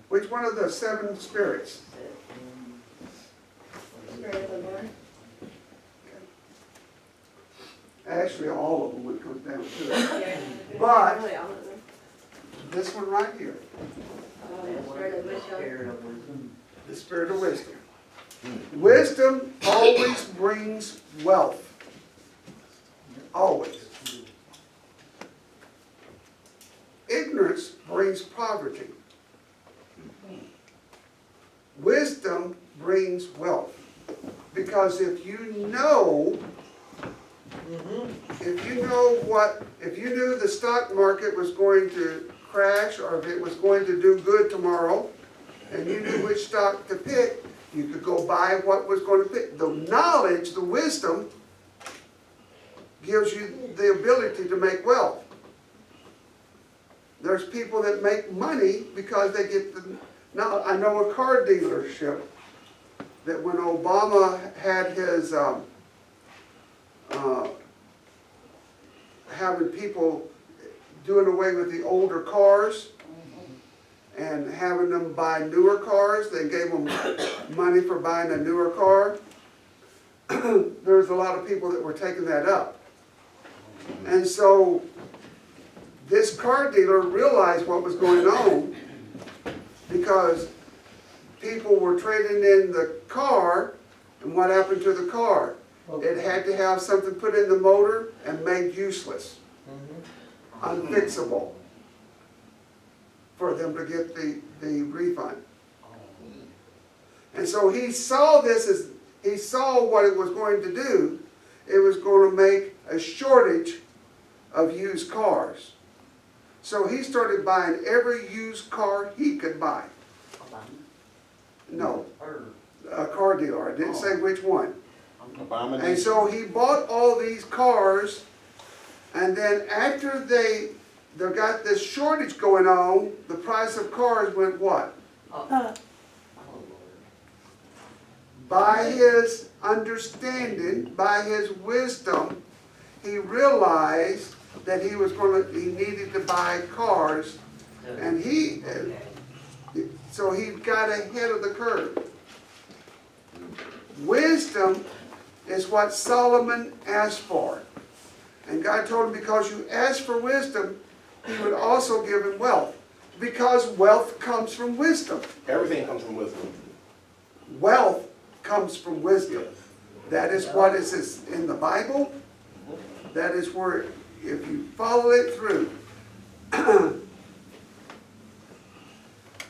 Which one of the 7 spirits? Spirit of the Lord. Actually, all of them when it comes down to it. Yeah. But- Really, all of them. This one right here, The spirit of wisdom. the spirit of wisdom. Wisdom always brings wealth. Always. Ignorance brings poverty. Wisdom brings wealth. Because if you know if you knew the stock market was going to crash or if it was going to do good tomorrow, and you knew which stock to pick, you could go buy what was going to pick. The knowledge, the wisdom, gives you the ability to make wealth. There's people that make money because they get the... Now, I know a car dealership that when Obama had his... having people doing away with the older cars and having them buy newer cars. They gave them money for buying a newer car. There's a lot of people that were taking that up. And so this car dealer realized what was going on because people were trading in the car, and what happened to the car? It had to have something put in the motor and made useless, unfixable, for them to get the refund. And so he saw this as, he saw what it was going to do. It was going to make a shortage of used cars. So he started buying every used car he could buy. No, a car dealer. I didn't say which one. And so he bought all these cars, and then after they got this shortage going on, the price of cars went what? By his understanding, by his wisdom, he realized that he needed to buy cars, and so he got ahead of the curve. Wisdom is what Solomon asked for. And God told him, because you asked for wisdom, he would also give him wealth. Because wealth comes from wisdom. Everything comes from wisdom. Wealth comes from wisdom. That is what is in the Bible. That is where, if you follow it through.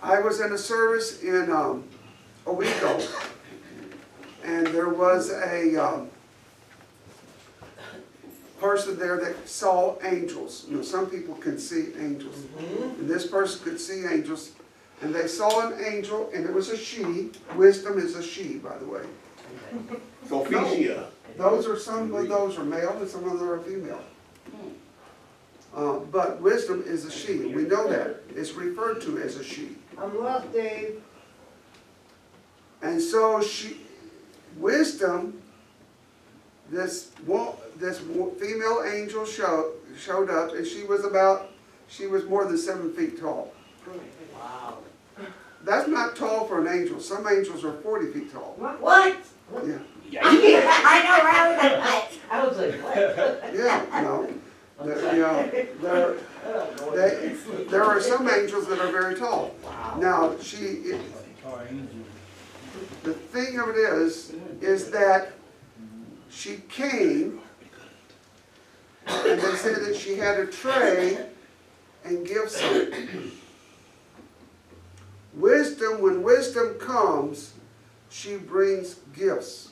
I was in a service in Owego, and there was a person there that saw angels. You know, some people can see angels. And this person could see angels. And they saw an angel, and it was a she. Wisdom is a she, by the way. Sophia. Some of those are male, and some of them are female. But wisdom is a she. We know that. It's referred to as a she. I'm lost, Dave. And so wisdom, this female angel showed up, and she was more than 7 feet tall. Wow. That's not tall for an angel. Some angels are 40 feet tall. What? Yeah. I know, right? I was like, what? Yeah, no. There are some angels that are very tall. Now, the thing of it is that she came, and they said that she had a tray and gifts on it. Wisdom, when wisdom comes, she brings gifts.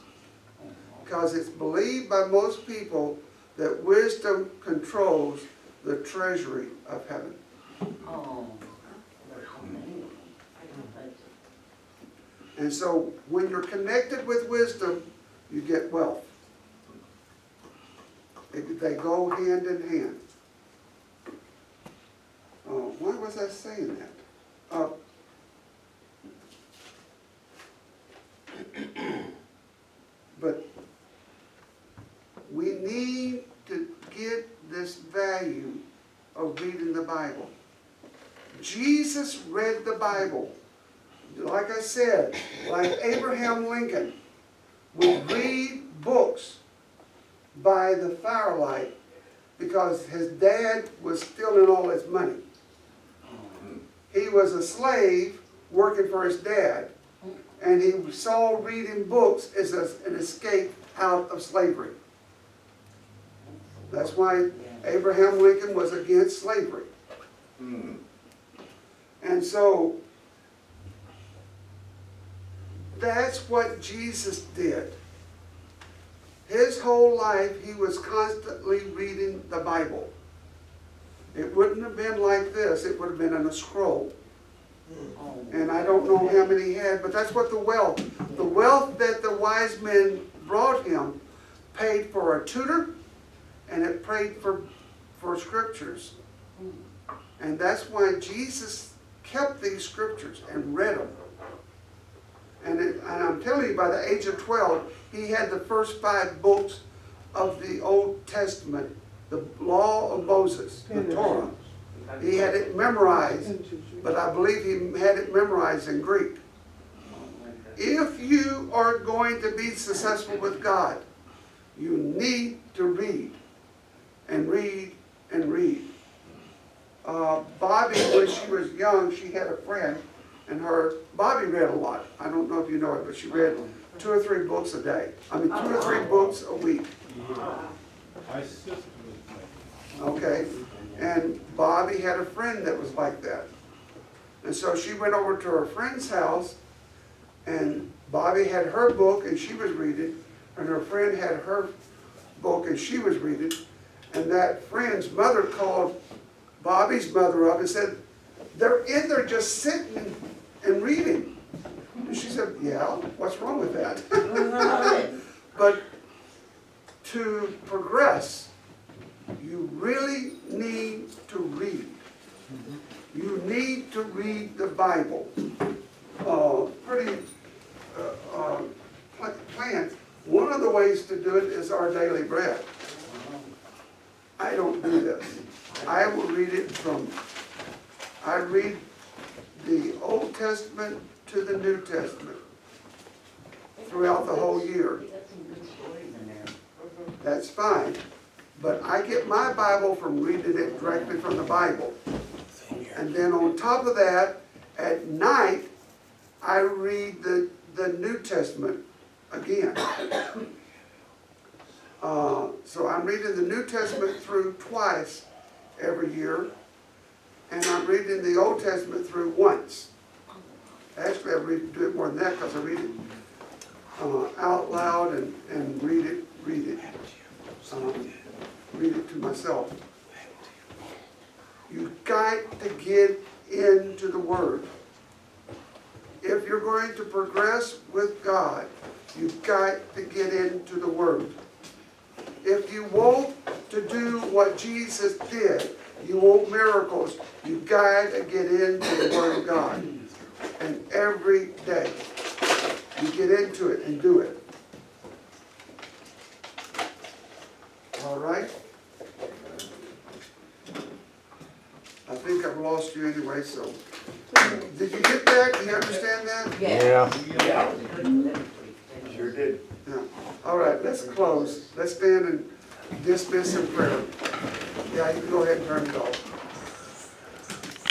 Because it's believed by most people that wisdom controls the treasury of heaven. And so when you're connected with wisdom, you get wealth. They go hand in hand. Why was I saying that? But we need to get this value of reading the Bible. Jesus read the Bible. Like I said, like Abraham Lincoln would read books by the firelight because his dad was stealing all his money. He was a slave working for his dad, and he saw reading books as an escape out of slavery. That's why Abraham Lincoln was against slavery. And so, that's what Jesus did. His whole life, he was constantly reading the Bible. It wouldn't have been like this. It would have been in a scroll. And I don't know how many he had, but that's what the wealth that the wise men brought him paid for a tutor, and it paid for scriptures. And that's why Jesus kept these scriptures and read them. And I'm telling you, by the age of 12, he had the first 5 books of the Old Testament, the Law of Moses, the Torah. He had it memorized, but I believe he had it memorized in Greek. If you are going to be successful with God, you need to read and read and read. Bobby, when she was young, she had a friend, and Bobby read a lot. I don't know if you know it, but she read 2 or 3 books a day. 2 or 3 books a week. My sister was like Okay? And Bobby had a friend that was like that. And so she went over to her friend's house, and Bobby had her book, and she was reading, and her friend had her book, and she was reading. And that friend's mother called Bobby's mother up and said, "They're in there just sitting and reading." And she said, "Yeah, what's wrong with that?" But to progress, you really need to read. You need to read the Bible. Plan. One of the ways to do it is our daily bread. I don't do this. I will read it I read the Old Testament to the New Testament throughout the whole year. That's fine. But I get my Bible from reading it directly from the Bible. And then on top of that, at night, I read the New Testament again. So I'm reading the New Testament through twice every year, and I'm reading the Old Testament through once. Actually, I do it more than that because I read it out loud and read it to myself. You've got to get into the Word. If you're going to progress with God, you've got to get into the Word. If you want to do what Jesus did, you want miracles, you've got to get into the Word of God. And every day, you get into it and do it. All right? I think I've lost you anyway, so. Did you get that? Do you understand that? Yeah. Sure did. Yeah. All right, let's close. Let's stand and dismiss in prayer. Yeah, you can go ahead and turn it off.